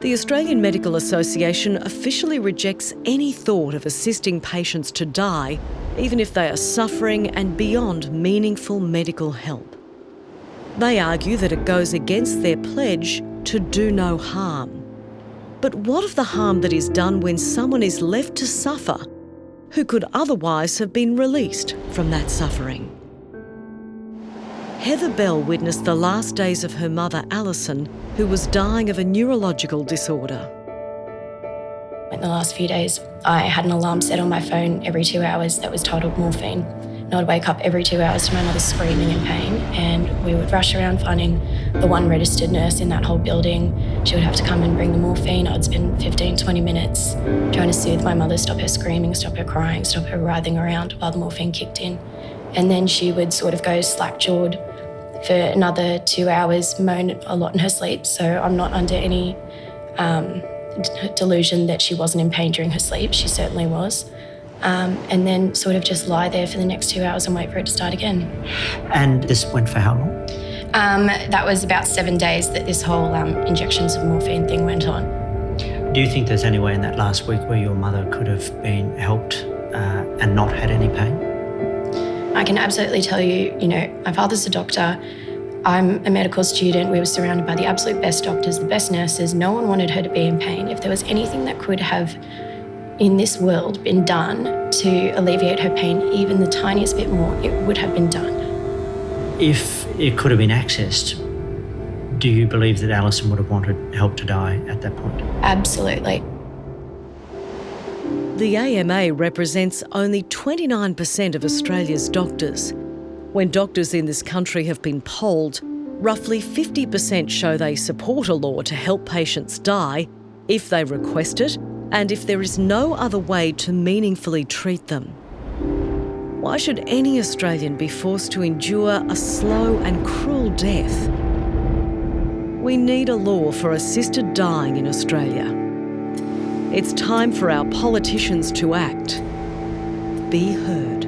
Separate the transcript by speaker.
Speaker 1: The Australian Medical Association officially rejects any thought of assisting patients to die, even if they are suffering and beyond meaningful medical help. They argue that it goes against their pledge to do no harm. But what of the harm that is done when someone is left to suffer who could otherwise have been released from that suffering? Heather Bell witnessed the last days of her mother, Alison, who was dying of a neurological disorder.
Speaker 2: In the last few days, I had an alarm set on my phone every 2 hours that was titled morphine. And I'd wake up every 2 hours to my mother screaming in pain, and we would rush around finding the one registered nurse in that whole building. She would have to come and bring the morphine. I'd spend 15, 20 minutes trying to soothe my mother, stop her screaming, stop her crying, stop her writhing around while the morphine kicked in. And then she would sort of go slack-jawed for another 2 hours, moan a lot in her sleep. So I'm not under any delusion that she wasn't in pain during her sleep. She certainly was. And then sort of just lie there for the next 2 hours and wait for it to start again.
Speaker 3: And this went for how long?
Speaker 2: That was about 7 days that this whole injections of morphine thing went on.
Speaker 3: Do you think there's any way in that last week where your mother could have been helped and not had any pain?
Speaker 2: I can absolutely tell you, my father's a doctor. I'm a medical student. We were surrounded by the absolute best doctors, the best nurses. No one wanted her to be in pain. If there was anything that could have, in this world, been done to alleviate her pain even the tiniest bit more, it would have been done.
Speaker 3: If it could have been accessed, do you believe that Alison would have wanted help to die at that point?
Speaker 2: Absolutely.
Speaker 1: The AMA represents only 29% of Australia's doctors. When doctors in this country have been polled, roughly 50% show they support a law to help patients die if they request it and if there is no other way to meaningfully treat them. Why should any Australian be forced to endure a slow and cruel death? We need a law for assisted dying in Australia. It's time for our politicians to act. Be heard.